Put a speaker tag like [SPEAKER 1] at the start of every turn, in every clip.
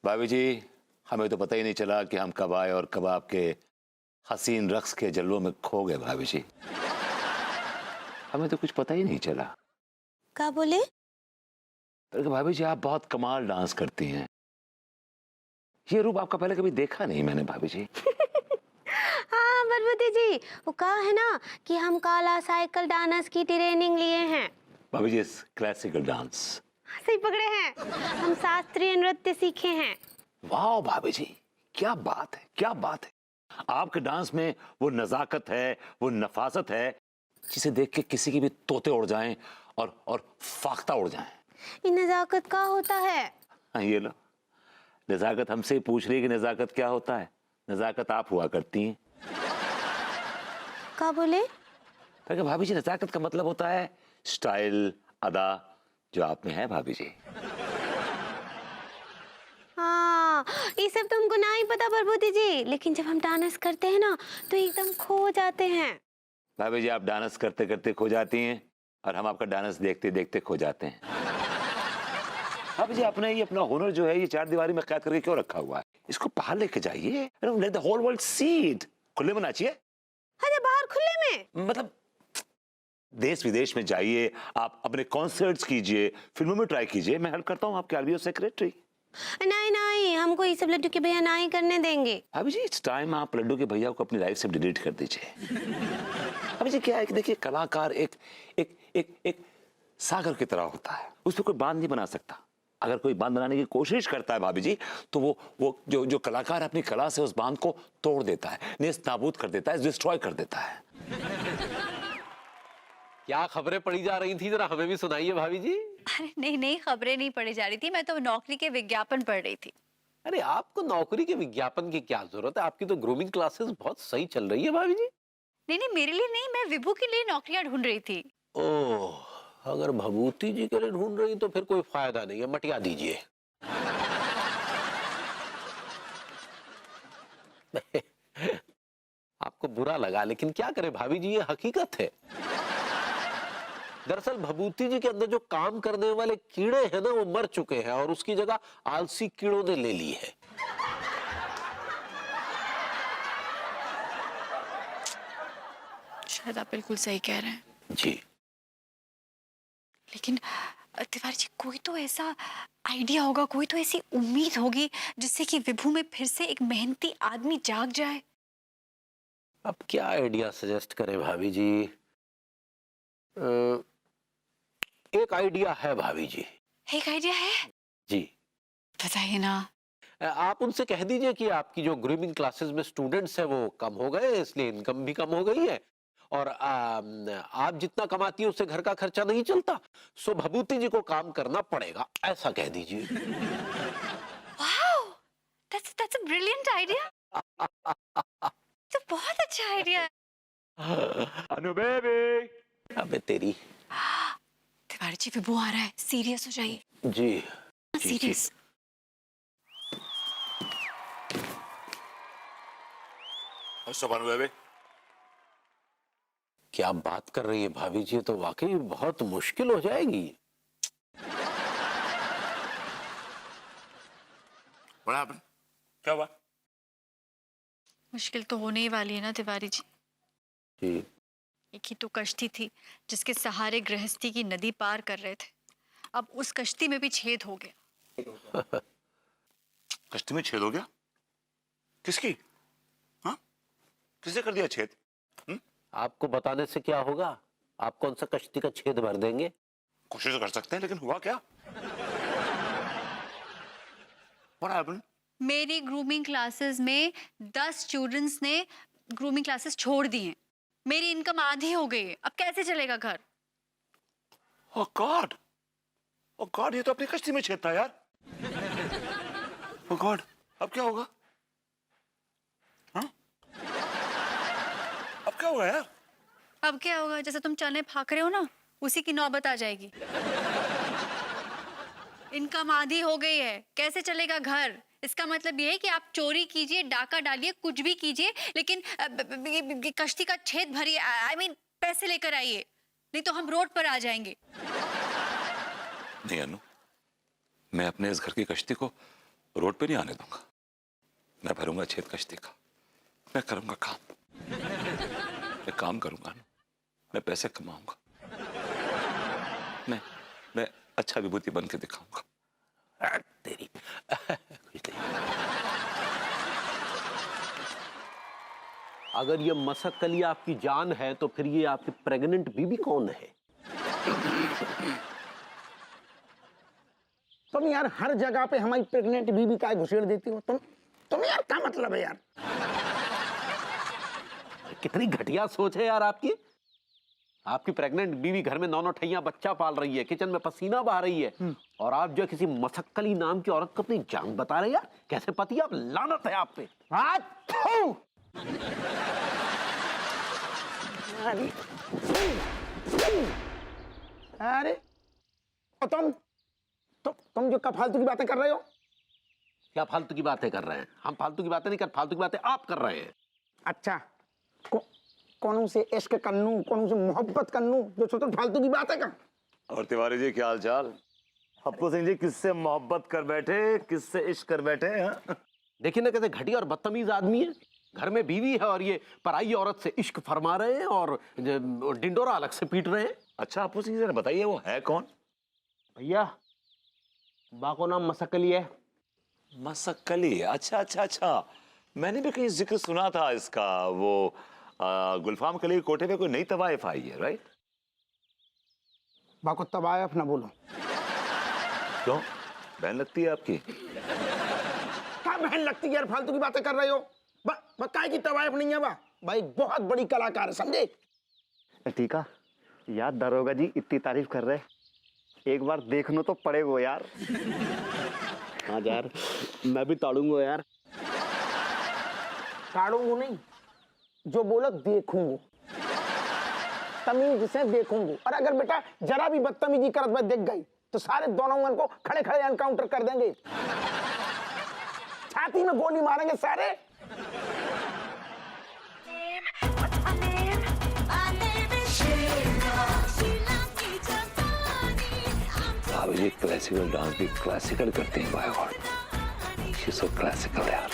[SPEAKER 1] भाभी जी, हमें तो पता ही नहीं चला कि हम कब आए और कब आपके हसीन रक्स के जल्लों में खो गए। भाभी जी, हमें तो कुछ पता ही नहीं चला।
[SPEAKER 2] क्या बोले?
[SPEAKER 1] भाभी जी, आप बहुत कमाल डांस करती हैं। ये रूप आपका पहले कभी देखा नहीं मैंने भाभी जी।
[SPEAKER 2] हाँ बरबती जी, वो कहा है ना कि हम काला साइकिल डांस की ट्रेनिंग लिए हैं।
[SPEAKER 1] भाभी जी, क्लासिकल डांस।
[SPEAKER 2] सही पकड़े हैं, हम शास्त्रीय नृत्य सीखे हैं।
[SPEAKER 1] वाह भाभी जी, क्या बात है, क्या बात है। आपके डांस में वो नजाकत है, वो नफासत है, जिसे देख के किसी की भी तोते उड़ जाएं और फाख्ता उड़ जाएं।
[SPEAKER 2] ये नजाकत का होता है?
[SPEAKER 1] हाँ, ये लो, नजाकत हमसे ही पूछ रही है कि नजाकत क्या होता है। नजाकत आप हुआ करती हैं।
[SPEAKER 2] क्या बोले?
[SPEAKER 1] तो भाभी जी, नजाकत का मतलब होता है स्टाइल, अदा, जो आप में है भाभी जी।
[SPEAKER 2] हाँ, ये सब तो हमको नहीं पता बरबती जी, लेकिन जब हम डांस करते हैं ना तो एकदम खो जाते हैं।
[SPEAKER 1] भाभी जी, आप डांस करते करते खो जाती हैं और हम आपका डांस देखते देखते खो जाते हैं। भाभी जी, अपना ये अपना हुनर जो है, ये चार दीवारी में कैद करके क्यों रखा हुआ है? इसको बाहर लेके जाइए। Let the whole world see it. खुले में नाचिए।
[SPEAKER 2] अरे बाहर खुले में?
[SPEAKER 1] मतलब देश विदेश में जाइए, आप अपने कॉन्सर्ट्स कीजिए, फिल्मों में ट्राई कीजिए। मैं हेल्प करता हूँ आपके आरबीओ सेक्रेटरी।
[SPEAKER 2] नहीं नहीं, हमको ये सब लड्डू के भैया नहीं करने देंगे।
[SPEAKER 1] भाभी जी, इट्स टाइम आप लड्डू के भैया को अपनी लाइफ से डिलीट कर दीजिए। भाभी जी, क्या है कि देखिए, कलाकार एक एक एक एक सागर की तरह होता है, उस पर कोई बांध नहीं बना सकता। अगर कोई बांध बनाने की कोशिश करता है भाभी जी, तो वो जो कलाकार अपनी कला से उस बांध को तोड़ देता है, नेस्त नाबूद कर देता है, डिस्ट्रॉय कर देता है।
[SPEAKER 3] क्या खबरें पढ़ी जा रही थी, जरा हमें भी सुनाइए भाभी जी।
[SPEAKER 4] अरे नहीं नहीं, खबरें नहीं पढ़ी जा रही थी, मैं तो नौकरी के विज्ञापन पढ़ रही थी।
[SPEAKER 3] अरे आपको नौकरी के विज्ञापन की क्या जरूरत है, आपकी तो ग्रूमिंग क्लासेस बहुत सही चल रही है भाभी जी।
[SPEAKER 4] नहीं नहीं, मेरे लिए नहीं, मैं विभू के लिए नौकरियां ढूंढ रही थी।
[SPEAKER 3] ओह, अगर भभूति जी के लिए ढूंढ रही तो फिर कोई फायदा नहीं है, मटिया दीजिए। आपको बुरा लगा, लेकिन क्या करें भाभी जी, ये हकीकत है। दरअसल भभूति जी के अंदर जो काम करने वाले कीड़े हैं ना, वो मर चुके हैं और उसकी जगह आलसी कीड़ों ने ले ली है।
[SPEAKER 4] शायद आप बिल्कुल सही कह रहे हैं
[SPEAKER 3] जी।
[SPEAKER 4] लेकिन तिवारी जी, कोई तो ऐसा आइडिया होगा, कोई तो ऐसी उम्मीद होगी जिससे कि विभू में फिर से एक मेहनती आदमी जाग जाए।
[SPEAKER 3] अब क्या आइडिया सजेस्ट करें भाभी जी? एक आइडिया है भाभी जी।
[SPEAKER 4] एक आइडिया है?
[SPEAKER 3] जी,
[SPEAKER 4] बताइए ना।
[SPEAKER 3] आप उनसे कह दीजिए कि आपकी जो ग्रूमिंग क्लासेस में स्टूडेंट्स हैं वो कम हो गए, इसलिए इनकम भी कम हो गई है और आप जितना कमाती है उससे घर का खर्चा नहीं चलता, सो भभूति जी को काम करना पड़ेगा, ऐसा कह दीजिए।
[SPEAKER 4] Wow, that's a brilliant idea. तो बहुत अच्छा आइडिया है।
[SPEAKER 1] अनु बेबी।
[SPEAKER 3] अबे तेरी।
[SPEAKER 4] तिवारी जी, विभू आ रहा है, सीरियस हो जाइए।
[SPEAKER 3] जी जी जी।
[SPEAKER 4] सीरियस।
[SPEAKER 1] अनु बेबी।
[SPEAKER 3] क्या बात कर रही है भाभी जी, तो वाकई बहुत मुश्किल हो जाएगी।
[SPEAKER 1] क्या हुआ?
[SPEAKER 4] मुश्किल तो होने ही वाली है ना तिवारी जी।
[SPEAKER 3] जी।
[SPEAKER 4] एक ही तो कश्ती थी जिसके सहारे गृहस्थी की नदी पार कर रहे थे, अब उस कश्ती में भी छेद हो गया।
[SPEAKER 1] कश्ती में छेद हो गया? किसकी? हाँ, किसने कर दिया छेद?
[SPEAKER 3] आपको बताने से क्या होगा, आप कौन सा कश्ती का छेद भर देंगे?
[SPEAKER 1] कोशिश तो कर सकते हैं, लेकिन हुआ क्या? What happened?
[SPEAKER 4] मेरी ग्रूमिंग क्लासेस में 10 स्टूडेंट्स ने ग्रूमिंग क्लासेस छोड़ दी हैं। मेरी इनकम आधी हो गई है, अब कैसे चलेगा घर?
[SPEAKER 1] Oh God! Oh God, ये तो अपनी कश्ती में छेद था यार। Oh God, अब क्या होगा? हाँ? अब क्या होगा यार?
[SPEAKER 4] अब क्या होगा, जैसे तुम चने फाक रहे हो ना, उसी की नौबत आ जाएगी। इनकम आधी हो गई है, कैसे चलेगा घर? इसका मतलब ये है कि आप चोरी कीजिए, डाका डालिए, कुछ भी कीजिए, लेकिन कश्ती का छेद भरिए, आई मीन पैसे लेकर आइए, नहीं तो हम रोड पर आ जाएंगे।
[SPEAKER 1] नहीं अनु, मैं अपने इस घर की कश्ती को रोड पे नहीं आने दूंगा। मैं भरूंगा छेद कश्ती का, मैं करूंगा काम, मैं काम करूंगा ना, मैं पैसे कमाऊंगा, मैं अच्छा विभूति बन के दिखाऊंगा।
[SPEAKER 3] तेरी अगर ये मसक्कली आपकी जान है तो फिर ये आपकी प्रेग्नेंट बीबी कौन है?
[SPEAKER 5] तुम यार हर जगह पे हमारी प्रेग्नेंट बीबी का घुसेड़ देती हो। तुम यार क्या मतलब है यार?
[SPEAKER 3] कितनी घटिया सोच है यार आपकी। आपकी प्रेग्नेंट बीवी घर में 9 ठैया बच्चा पाल रही है, किचन में पसीना बहा रही है, और आप जो किसी मसक्कली नाम की औरत को अपनी जान बता रहे यार। कैसे पति आप? लानत है आप पे।
[SPEAKER 5] अरे तुम जो फालतू की बातें कर रहे हो।
[SPEAKER 3] क्या फालतू की बातें कर रहे हैं? हम फालतू की बातें नहीं कर, फालतू की बातें आप कर रहे हैं।
[SPEAKER 5] अच्छा कौन से इश्क कन्नू, कौन से मोहब्बत कन्नू जो छोटे फालतू की बातें कर।
[SPEAKER 1] और तिवारी जी क्या हाल चाल? पप्पू सिंह जी किससे मोहब्बत कर बैठे, किससे इश्क कर बैठे?
[SPEAKER 3] देखिए ना कैसे घटिया और बदतमीज आदमी है। घर में बीवी है और ये पराई औरत से इश्क फरमा रहे हैं और डिंडोरा अलग से पीट रहे हैं।
[SPEAKER 1] अच्छा पप्पू सिंह जी बताइए वो है कौन?
[SPEAKER 3] भैया बा को नाम मसक्कली है।
[SPEAKER 1] मसक्कली? अच्छा अच्छा अच्छा, मैंने भी कहीं जिक्र सुना था इसका। वो गुलफाम कली कोठे पे कोई नई तवायफ आई है, राइट?
[SPEAKER 5] बाको तवायफ ना बोलो।
[SPEAKER 1] क्यों? बहन लगती है आपकी?
[SPEAKER 5] क्या बहन लगती है यार? फालतू की बातें कर रहे हो। काय की तवायफ नहीं है भाई, बहुत बड़ी कलाकार है, समझे?
[SPEAKER 6] टीका यार, दरोगा जी इतनी तारीफ कर रहे, एक बार देखना तो पड़ेगा यार।
[SPEAKER 3] हाँ यार, मैं भी ताड़ूंगा यार।
[SPEAKER 5] ताड़ूंगा नहीं, जो बोलो देखूंगा, तमीज से देखूंगा। और अगर बेटा जरा भी बदतमीजी करत मैं देख गई तो सारे दोनों को खड़े खड़े एनकाउंटर कर देंगे, छाती में गोली मारेंगे सारे।
[SPEAKER 1] भाभी जी क्लासिकल डांस भी क्लासिकल करते हैं, by God she so classical यार।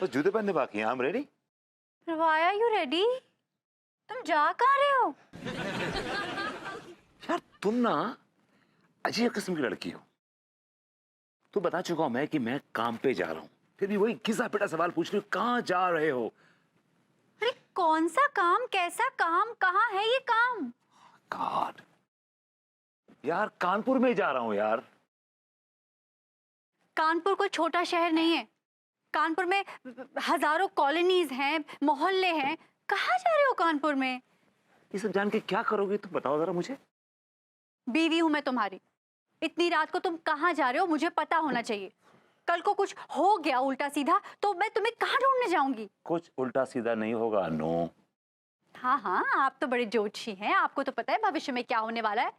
[SPEAKER 1] बस जूते पहनने बाकी हैं। I am ready.
[SPEAKER 4] Why are you ready? तुम जा कहाँ रहे हो?
[SPEAKER 1] यार तुम ना अजीब किस्म की लड़की हो। तू बता चुका हूं मैं कि मैं काम पे जा रहा हूं, फिर भी वही घिसा पिटा सवाल पूछ रही हो, कहाँ जा रहे हो?
[SPEAKER 4] अरे कौन सा काम, कैसा काम, कहाँ है ये काम?
[SPEAKER 1] गॉड यार, कानपुर में जा रहा हूं यार।
[SPEAKER 4] कानपुर कोई छोटा शहर नहीं है। कानपुर में हजारों कॉलोनीज हैं, मोहल्ले हैं। कहाँ जा रहे हो कानपुर में?
[SPEAKER 1] ये सब जान के क्या करोगे तुम बताओ जरा मुझे।
[SPEAKER 4] बीवी हूं मैं तुम्हारी। इतनी रात को तुम कहाँ जा रहे हो मुझे पता होना चाहिए। कल को कुछ हो गया उल्टा सीधा तो मैं तुम्हें कहाँ ढूंढने जाऊंगी?
[SPEAKER 1] कुछ उल्टा सीधा नहीं होगा। नो।
[SPEAKER 4] हाँ हाँ, आप तो बड़े ज्योतिषी हैं, आपको तो पता है भविष्य में क्या होने वाला है।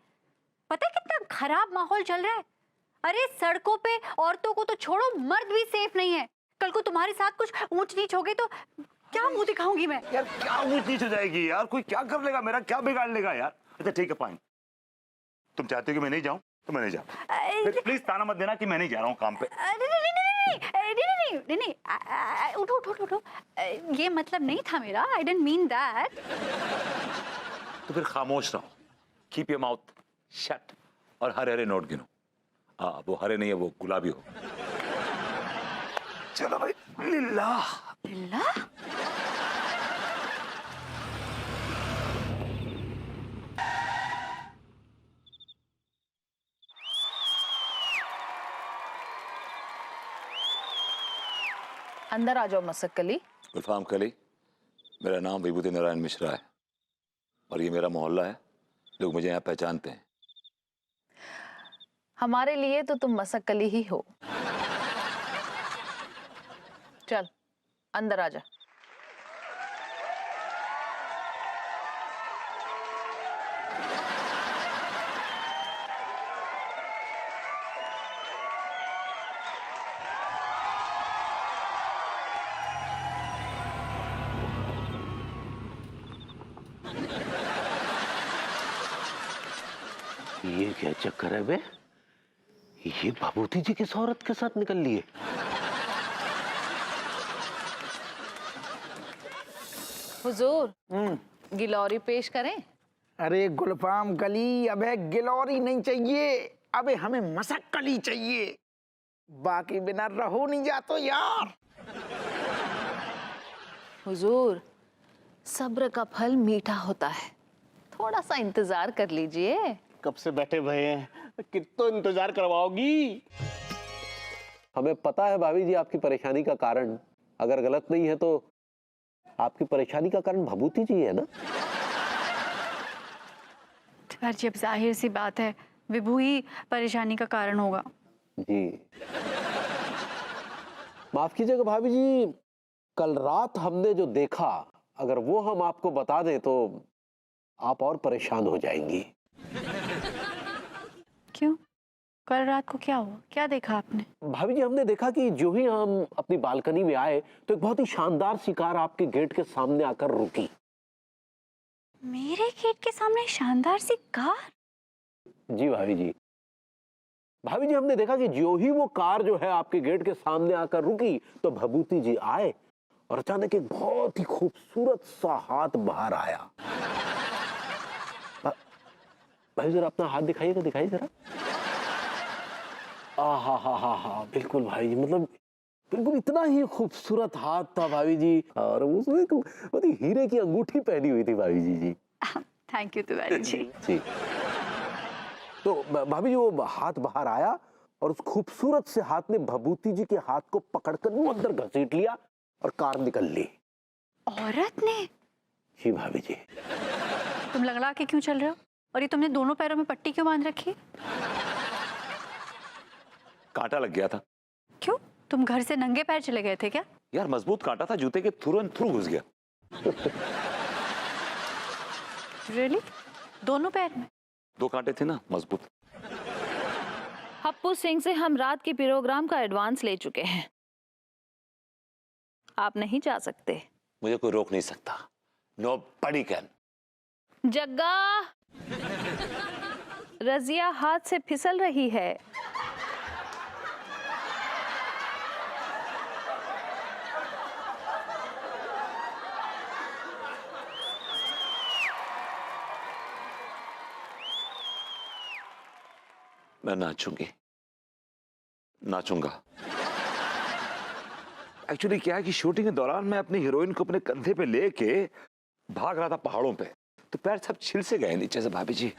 [SPEAKER 4] पता है कितना खराब माहौल चल रहा है। अरे सड़कों पे औरतों को तो छोड़ो, मर्द भी सेफ नहीं है। कल को तुम्हारे साथ कुछ ऊंच नीच हो गई तो क्या मुंह दिखाऊंगी मैं?
[SPEAKER 1] यार क्या ऊंच नीच हो जाएगी यार? कोई क्या कर लेगा, मेरा क्या बिगाड़ लेगा यार? अच्छा ठीक है फाइन, तुम चाहते हो कि मैं नहीं जाऊं तो मैं नहीं जाऊं। प्लीज ताना मत देना कि मैं नहीं जा रहा हूं काम पे।
[SPEAKER 4] नहीं, उठो। ये मतलब नहीं था मेरा। I didn't mean that.
[SPEAKER 1] तो फिर खामोश रहो, कीप योर माउथ शट और हरे हरे नोट गिनो। हाँ वो हरे नहीं है, वो गुलाबी हो। चलो भाई, लिल्ला
[SPEAKER 4] लिल्ला।
[SPEAKER 7] अंदर आ जाओ मसक्कली।
[SPEAKER 1] गुलफाम कली, मेरा नाम विभूति नारायण मिश्रा है और ये मेरा मोहल्ला है। लोग मुझे यहाँ पहचानते हैं।
[SPEAKER 7] हमारे लिए तो तुम मसक्कली ही हो। चल अंदर आ जा।
[SPEAKER 3] क्या चक्कर है बे? ये भभूति जी किस औरत के साथ निकल लिए?
[SPEAKER 7] हुजूर, गिलौरी पेश करें?
[SPEAKER 5] अरे गुलफाम कली, अबे गिलौरी नहीं चाहिए, अबे हमें मसक्कली चाहिए। बाकी बिना रहो नहीं जातो यार।
[SPEAKER 7] हुजूर, सब्र का फल मीठा होता है, थोड़ा सा इंतजार कर लीजिए।
[SPEAKER 6] कब से बैठे भये हैं, कितना इंतजार करवाओगी?
[SPEAKER 3] हमें पता है भाभी जी आपकी परेशानी का कारण, अगर गलत नहीं है तो आपकी परेशानी का कारण भभूति जी है ना?
[SPEAKER 4] पर जब जाहिर सी बात है विभू ही परेशानी का कारण होगा।
[SPEAKER 3] जी माफ कीजिएगा भाभी जी, कल रात हमने जो देखा अगर वो हम आपको बता दें तो आप और परेशान हो जाएंगी।
[SPEAKER 4] क्यों? कल रात को क्या हुआ? क्या देखा आपने?
[SPEAKER 3] भाभी जी हमने देखा कि जो ही हम अपनी बालकनी में आए तो एक बहुत ही शानदार सी कार आपके गेट के सामने आकर रुकी।
[SPEAKER 4] मेरे गेट के सामने शानदार सी कार?
[SPEAKER 3] जी भाभी जी, भाभी जी हमने देखा कि जो ही वो कार जो है आपके गेट के सामने आकर रुकी तो भभूति जी आए और अचानक एक बहुत ही खूबसूरत सा हाथ बाहर आया। भाई जरा अपना हाथ दिखाइएगा, दिखाइए जरा। हा बिल्कुल भाई जी, मतलब बिल्कुल इतना ही खूबसूरत हाथ था भाभी जी, और उसमें एक बहुत ही हीरे की अंगूठी पहनी हुई थी भाभी जी। जी
[SPEAKER 4] थैंक यू तिवारी जी।
[SPEAKER 3] जी तो भाभी जी वो हाथ बाहर आया और उस खूबसूरत से हाथ ने भभूति जी के हाथ को पकड़कर वो अंदर घसीट लिया और कार निकल ली।
[SPEAKER 4] औरत ने?
[SPEAKER 3] जी भाभी जी।
[SPEAKER 4] तुम लंगड़ा के क्यों चल रहे हो? और ये तुमने दोनों पैरों में पट्टी क्यों बांध रखी?
[SPEAKER 1] कांटा लग गया था।
[SPEAKER 4] क्यों? तुम घर से नंगे पैर चले गए थे क्या?
[SPEAKER 1] यार मजबूत कांटा था, जूते के थ्रू एंड थ्रू घुस गया।
[SPEAKER 4] रियली? दोनों पैर में?
[SPEAKER 1] 2 कांटे थे ना मजबूत।
[SPEAKER 7] हप्पू सिंह से हम रात के प्रोग्राम का एडवांस ले चुके हैं, आप नहीं जा सकते।
[SPEAKER 1] मुझे कोई रोक नहीं सकता। Nobody can।
[SPEAKER 7] जग्गा, रजिया हाथ से फिसल रही है।
[SPEAKER 1] मैं नाचूंगा। एक्चुअली क्या है कि शूटिंग के दौरान मैं अपनी हीरोइन को अपने कंधे पे लेके भाग रहा था पहाड़ों पे, तो पैर सब छिल से गए नीचे से भाभी जी।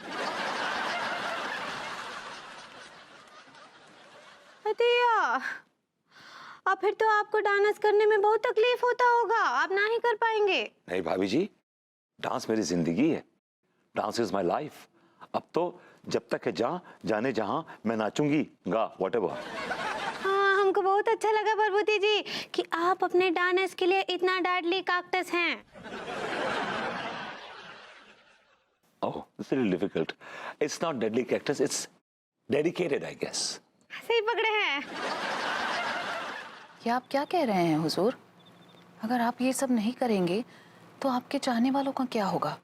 [SPEAKER 2] अब फिर तो आपको डांस करने में बहुत तकलीफ होता होगा, आप ना ही कर पाएंगे।
[SPEAKER 1] नहीं भाभी जी, डांस मेरी जिंदगी है, डांस इज माई लाइफ। अब तो जब तक है जाने जहां मैं नाचूंगी गा व्हाटएवर।
[SPEAKER 2] हाँ, हमको बहुत अच्छा लगा प्रभुति जी कि आप अपने डांस के लिए इतना डाडली काक्टस हैं।
[SPEAKER 1] Oh, it's really difficult. It's not deadly cactus, it's dedicated, I guess.
[SPEAKER 2] सही पकड़े हैं।
[SPEAKER 7] ये आप क्या कह रहे हैं हुजूर? अगर आप ये सब नहीं करेंगे तो आपके चाहने वालों का क्या होगा?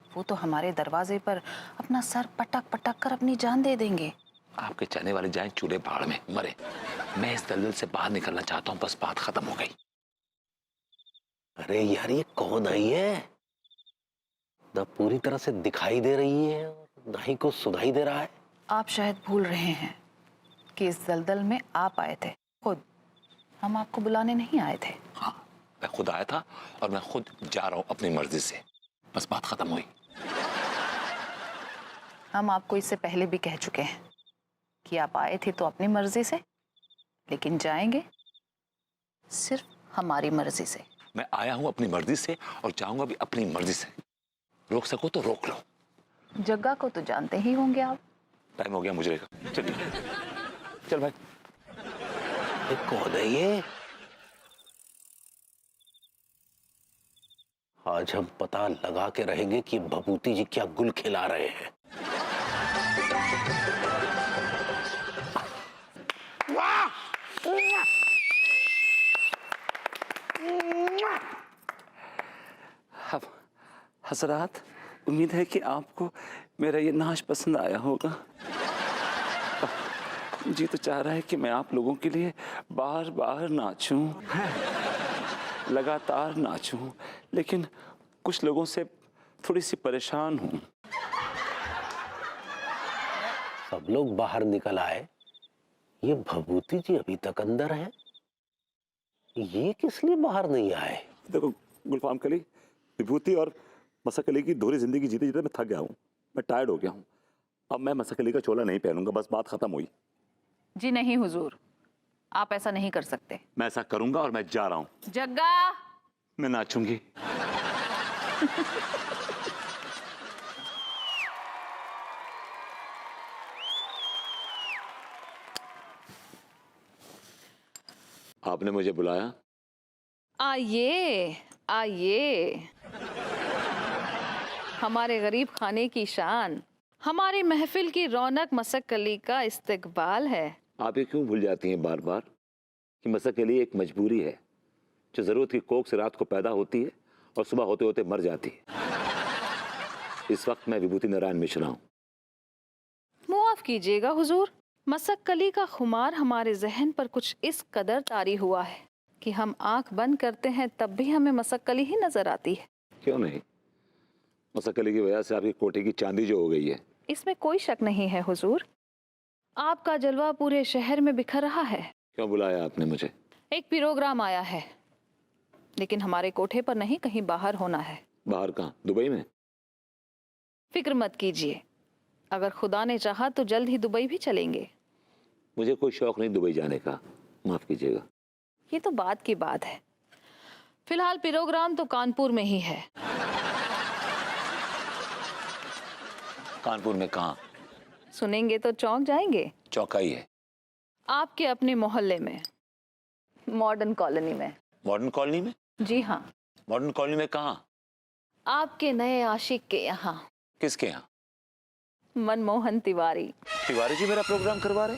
[SPEAKER 7] वो तो हमारे दरवाजे पर अपना सर पटक पटक कर अपनी जान दे देंगे।
[SPEAKER 1] आपके चाहने वाले जाएं चूल्हे भाड़ में, मरे। मैं इस दलदल से बाहर निकलना चाहता हूँ, बस बात खत्म हो गई।
[SPEAKER 3] अरे यार ये कौन आई है? ना पूरी तरह से दिखाई दे रही है और ना ही कुछ सुनाई दे रहा है।
[SPEAKER 7] आप शायद भूल रहे हैं कि इस दलदल में आप आए थे खुद, हम आपको बुलाने नहीं आए थे।
[SPEAKER 1] हाँ, मैं खुद आया था और मैं खुद जा रहा हूँ अपनी मर्जी से, बस बात खत्म हुई।
[SPEAKER 7] हम आपको इससे पहले भी कह चुके हैं कि आप आए थे तो अपनी मर्जी से, लेकिन जाएंगे सिर्फ हमारी मर्जी से।
[SPEAKER 1] मैं आया हूँ अपनी मर्जी से और जाऊंगा भी अपनी मर्जी से। रोक सको तो रोक लो।
[SPEAKER 7] जग्गा को तो जानते ही होंगे आप।
[SPEAKER 1] टाइम हो गया मुझे का। चलिए चल भाई।
[SPEAKER 3] ये कौन है ये? आज हम पता लगा के रहेंगे कि भभूति जी क्या गुल खिला रहे हैं।
[SPEAKER 1] अब हसरात उम्मीद है कि आपको मेरा ये नाच पसंद आया होगा। जी तो चाह रहा है कि मैं आप लोगों के लिए बार बार नाचूं, लगातार नाचूं, लेकिन कुछ लोगों से थोड़ी सी परेशान हूं।
[SPEAKER 3] सब लोग बाहर निकल आए, ये भभूति जी अभी तक अंदर हैं। ये किस लिए बाहर नहीं आए?
[SPEAKER 1] देखो गुलफाम कली, विभूति और मसकली की दोहरी जिंदगी जीते जीते मैं थक गया हूँ, मैं टायर्ड हो गया हूँ। अब मैं मसकली का चोला नहीं पहनूंगा, बस बात खत्म हुई।
[SPEAKER 7] जी नहीं हुजूर, आप ऐसा नहीं कर सकते।
[SPEAKER 1] मैं ऐसा करूंगा और मैं जा रहा हूँ।
[SPEAKER 7] जग्गा,
[SPEAKER 1] मैं नाचूंगी। आपने मुझे बुलाया?
[SPEAKER 7] आइए आइए, हमारे गरीब खाने की शान, हमारी महफिल की रौनक मसक्कली का इस्तकबाल है।
[SPEAKER 1] आप ये क्यों भूल जाती हैं बार बार कि मसकली एक मजबूरी है जो जरूरत की कोख से रात को पैदा होती है और सुबह होते होते मर जाती है। इस वक्त मैं विभूति नारायण मिश्रा हूं।
[SPEAKER 7] मुआफ कीजिएगा हुजूर, मसक्कली का खुमार हमारे जहन पर कुछ इस कदर तारी हुआ है कि हम आंख बंद करते हैं तब भी हमें मसक्कली ही नजर आती है।
[SPEAKER 1] क्यों नहीं? मसकली की वजह से आपकी कोठी की चांदी जो हो गई है।
[SPEAKER 7] इसमें कोई शक नहीं है हुजूर, आपका जलवा पूरे शहर में बिखर रहा है।
[SPEAKER 1] क्यों बुलाया आपने मुझे?
[SPEAKER 7] एक प्रोग्राम आया है, लेकिन हमारे कोठे पर नहीं, कहीं बाहर होना है।
[SPEAKER 1] बाहर कहाँ? दुबई में?
[SPEAKER 7] फिक्र मत कीजिए, अगर खुदा ने चाहा तो जल्द ही दुबई भी चलेंगे।
[SPEAKER 1] मुझे कोई शौक नहीं दुबई जाने का, माफ कीजिएगा।
[SPEAKER 7] ये तो बात की बात है। फिलहाल प्रोग्राम तो कानपुर में ही है।
[SPEAKER 1] कानपुर में कहाँ?
[SPEAKER 7] सुनेंगे तो चौंक जाएंगे।
[SPEAKER 1] चौकाई है?
[SPEAKER 7] आपके अपने मोहल्ले में, मॉडर्न कॉलोनी में।
[SPEAKER 1] मॉडर्न कॉलोनी में?
[SPEAKER 7] जी हाँ,
[SPEAKER 1] मॉडर्न कॉलोनी में कहाँ?
[SPEAKER 7] आपके नए आशिक के यहाँ।
[SPEAKER 1] किसके यहाँ?
[SPEAKER 7] मनमोहन तिवारी।
[SPEAKER 1] तिवारी जी मेरा प्रोग्राम करवा रहे?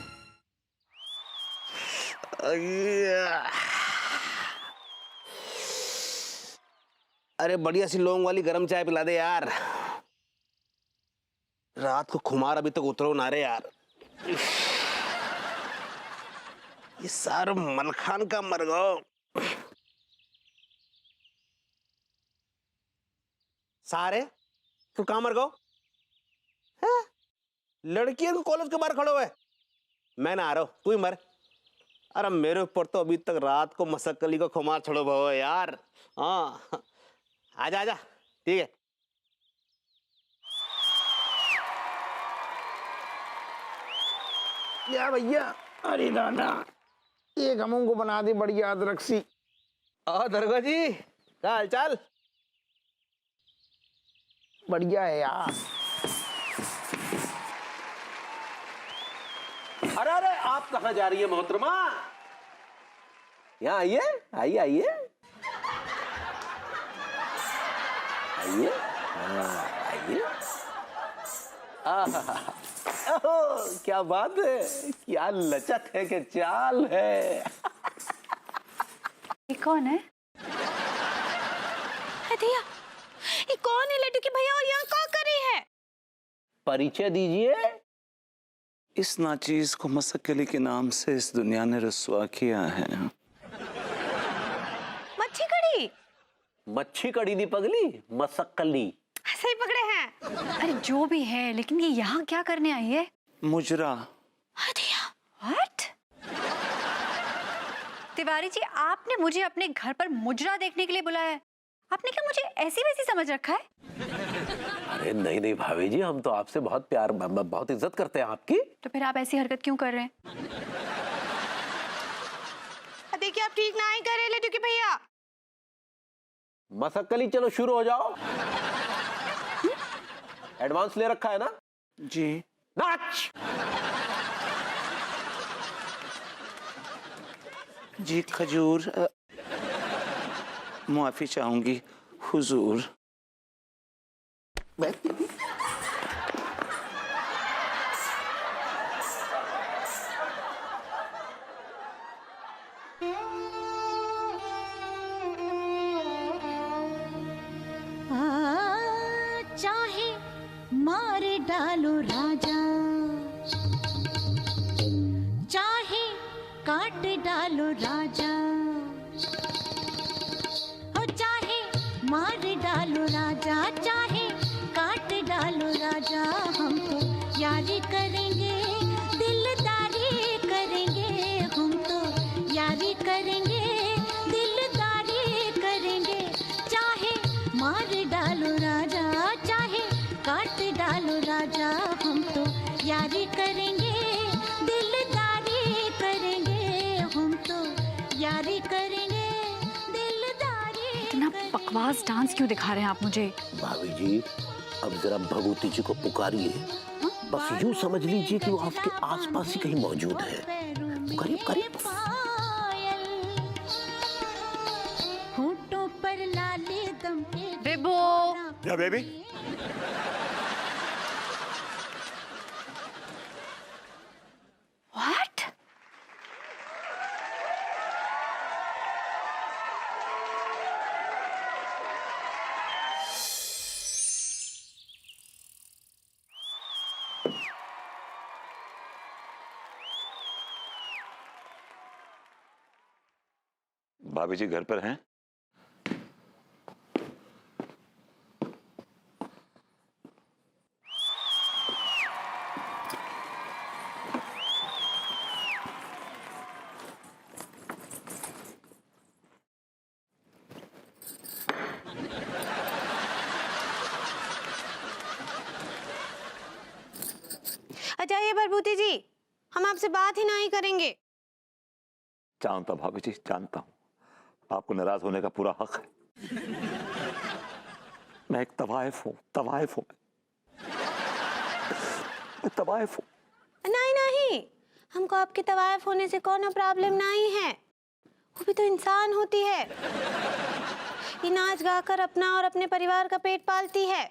[SPEAKER 8] अरे बढ़िया सी लौंग वाली गरम चाय पिला दे यार। रात को खुमार अभी तक उतरो ना रे यार। ये सारा मलखान का मर गो। सारे तू कहाँ मर गो? लड़कियां को कॉलेज के बाहर खड़ो है, मैं ना आ रहा हूं, तू ही मर। अरे मेरे ऊपर तो अभी तक रात को मसक्कली को खुमार छोड़ो भाव यार। हाँ आजा आजा, ठीक है।
[SPEAKER 5] या भैया, अरे दादा, एक हमों को बना दे बढ़िया अदरक सी।
[SPEAKER 8] दरगाह जी, क्या हाल चाल?
[SPEAKER 5] बढ़िया है यार।
[SPEAKER 3] अरे अरे, आप कहाँ जा रही है मोहतरमा? यहाँ आइए आइए आइए आइए, आइए। क्या बात है, क्या लचक है, क्या चाल है।
[SPEAKER 4] ये कौन है?
[SPEAKER 2] दिया, ये कौन है लड्डू के भैया और यहाँ क्या कर रही है?
[SPEAKER 3] परिचय दीजिए।
[SPEAKER 1] इस नाचीज को मसक्कली के नाम से इस दुनिया ने रुस्वा किया है।
[SPEAKER 2] मच्छी कड़ी?
[SPEAKER 3] मच्छी कड़ी दी पगली, मसक्कली।
[SPEAKER 2] सही पकड़े हैं।
[SPEAKER 4] अरे जो भी है, लेकिन ये यहाँ क्या करने आई है?
[SPEAKER 1] मुजरा।
[SPEAKER 4] What? तिवारी जी, आपने मुझे अपने घर पर मुजरा देखने के लिए बुलाया है। आपने क्या मुझे ऐसी वैसी समझ रखा है?
[SPEAKER 3] अरे नहीं नहीं भाभी जी, हम तो आपसे बहुत प्यार, बहुत इज्जत करते हैं आपकी।
[SPEAKER 4] तो फिर आप ऐसी हरकत क्यों कर रहे हैं?
[SPEAKER 2] देखिए, आप ठीक ना ही कर रहे लड्डू के भैया।
[SPEAKER 3] मसक्कली चलो शुरू हो जाओ। एडवांस ले रखा है ना?
[SPEAKER 1] जी।
[SPEAKER 3] नाच।
[SPEAKER 1] जी खजूर, माफी चाहूंगी हुजूर।
[SPEAKER 2] चाहे
[SPEAKER 9] काट डालो राजा, हो चाहे मार डालो राजा, चाहे काट डालो राजा, हम तो यारी करेंगे, दिलदारी करेंगे, हम तो यारी करेंगे, दिलदारी करेंगे, चाहे मार डालो राजा, चाहे काट डालो राजा, हम तो यारी करेंगे, दिलदारी करेंगे, हम तो यारी करेंगे, दिलदारी
[SPEAKER 4] इतना बकवास डांस क्यों दिखा रहे हैं आप मुझे?
[SPEAKER 3] भाभी जी अब जरा भगवती जी को पुकारिए, बस यूं समझ लीजिए कि वो आपके आसपास ही कहीं मौजूद है। करीब करीब
[SPEAKER 9] होठों पर लाले दम के
[SPEAKER 4] विभो,
[SPEAKER 1] या बेबी
[SPEAKER 4] व्हाट?
[SPEAKER 1] भाभी जी घर पर हैं?
[SPEAKER 2] जाइए प्रभुति जी, हम आपसे बात ही नहीं करेंगे।
[SPEAKER 1] जानता भाभी जी, जानता हूं आपको नाराज होने का पूरा हक है। मैं एक तवाइफ हूं, तवाइफ हूं, मैं तवाइफ हूं।
[SPEAKER 2] नहीं नहीं, हमको आपके तवायफ होने से कोनो प्रॉब्लम नहीं है, वो भी तो इंसान होती है, ये नाच गाकर अपना और अपने परिवार का पेट पालती है,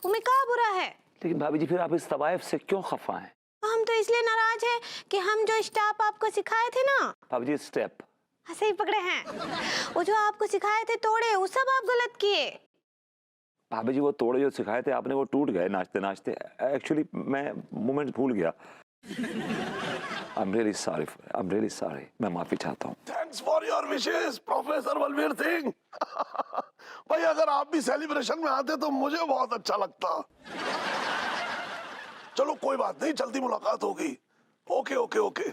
[SPEAKER 2] उनमें क्या बुरा है?
[SPEAKER 1] लेकिन भाभी जी फिर आप इस तवाइफ से क्यों खफा हैं?
[SPEAKER 2] हम तो इसलिए नाराज हैं कि हम जो स्टेप आपको सिखाए थे ना,
[SPEAKER 1] भाभी जी स्टेप
[SPEAKER 2] सही पकड़े हैं, वो जो आपको सिखाए थे तोड़े, वो सब आप गलत किए।
[SPEAKER 1] भाभी जी वो तोड़े जो सिखाए थे आपने वो टूट गए नाचते नाचते। एक्चुअली मैं मोमेंट भूल गया। I'm really sorry. I'm really sorry. मैं माफी चाहता हूँ।
[SPEAKER 10] Thanks for your wishes, professor Balvir Singh. भाई अगर आप भी सेलिब्रेशन में आते तो मुझे बहुत अच्छा लगता। चलो कोई बात नहीं, जल्दी मुलाकात होगी। Okay okay okay.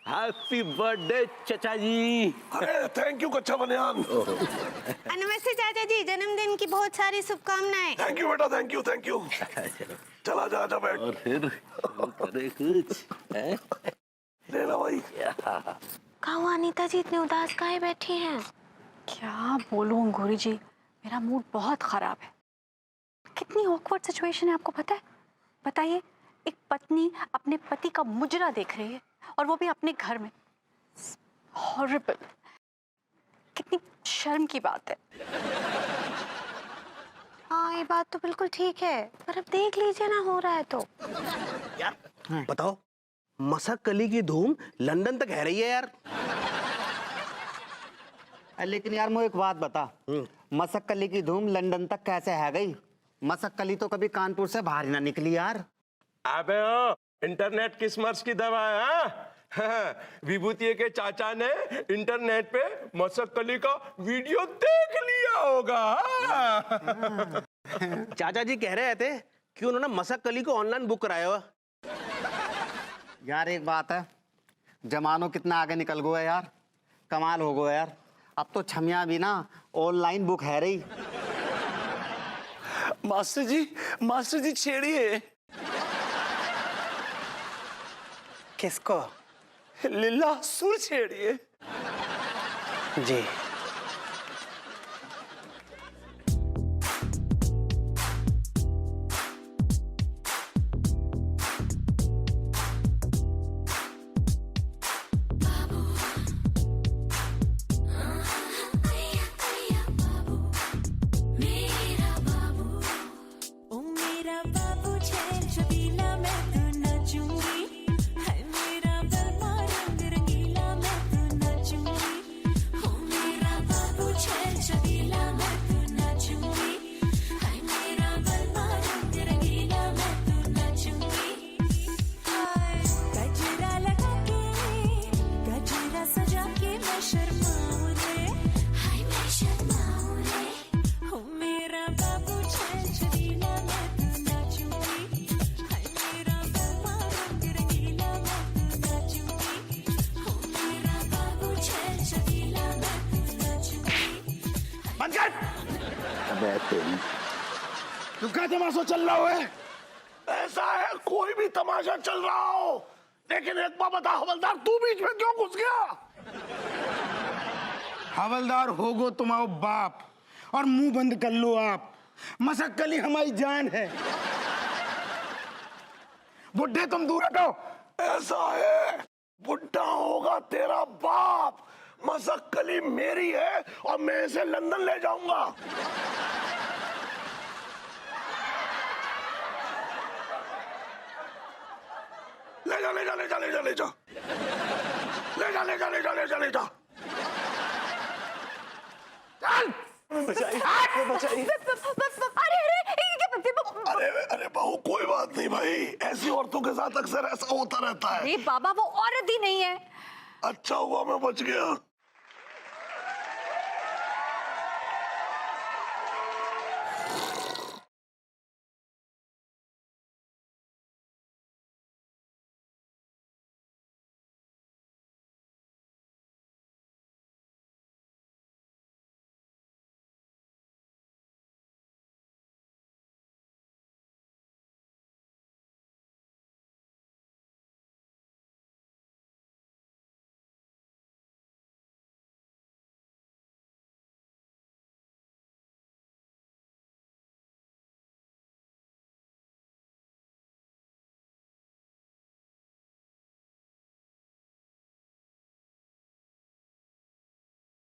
[SPEAKER 3] Happy birthday चचा जी।
[SPEAKER 10] अरे थैंक यू कच्चा बनियान।
[SPEAKER 2] नमस्ते चाचा जी, जन्मदिन की बहुत सारी शुभकामनाएं।
[SPEAKER 10] थैंक यू बेटा, थैंक यू थैंक यू। चला जा जा बैठ।
[SPEAKER 3] और फिर करे कुछ है?
[SPEAKER 10] ले लो भाई।
[SPEAKER 2] कहा हुआ अनीता जी इतने उदास काहे बैठी हैं?
[SPEAKER 4] क्या बोलूं अंगूरी जी, मेरा मूड बहुत खराब है। कितनी ऑकवर्ड सिचुएशन है आपको पता है? बताइए, एक पत्नी अपने पति का मुजरा देख रही है और वो भी अपने घर में। हॉरिबल, कितनी शर्म की बात है।
[SPEAKER 2] हाँ ये बात तो बिल्कुल ठीक है, पर अब देख लीजिए ना हो रहा है तो।
[SPEAKER 8] यार बताओ, मसक अली की धूम लंदन तक है रही है यार।
[SPEAKER 6] लेकिन यार मुझे एक बात बता, मसक कली की धूम लंदन तक कैसे है गई? मसक कली तो कभी कानपुर से बाहर ही ना निकली यार।
[SPEAKER 11] अबे ओ, इंटरनेट किस मर्ज की दवा है? हाँ? विभूति के चाचा ने इंटरनेट पे मसक अली का वीडियो देख लिया होगा।
[SPEAKER 8] चाचा जी कह रहे थे कि उन्होंने मसक अली को ऑनलाइन बुक कराया हुआ।
[SPEAKER 6] यार एक बात है, जमानो कितना आगे निकल गया यार, कमाल हो गया यार। अब तो छमिया भी ना ऑनलाइन बुक है रही।
[SPEAKER 1] मास्टर जी छेड़िए।
[SPEAKER 8] किसको?
[SPEAKER 1] लीला सुर छेड़िए।
[SPEAKER 8] जी
[SPEAKER 10] बंद कर। अबे तेरी तू क्या तमाशा चल रहा है? ऐसा है कोई भी तमाशा चल रहा हो, लेकिन एक बात बता हवलदार, तू बीच में क्यों घुस गया?
[SPEAKER 5] हवलदार होगो तुम्हारो बाप, और मुंह बंद कर लो आप। मसक्कली हमारी जान है। बुड्ढे तुम दूर हटो।
[SPEAKER 10] ऐसा है, बुड्ढा होगा तेरा बाप, मसक्कली मेरी है और मैं इसे लंदन ले जाऊंगा। ले जा ले जा ले जा ले जा ले जा ले जा ले जा ले जा ले जा ले जा चल। अरे अरे बहू कोई बात नहीं भाई, ऐसी औरतों के साथ अक्सर ऐसा होता रहता है।
[SPEAKER 4] अरे बाबा वो औरत ही नहीं है।
[SPEAKER 10] अच्छा हुआ मैं बच गया।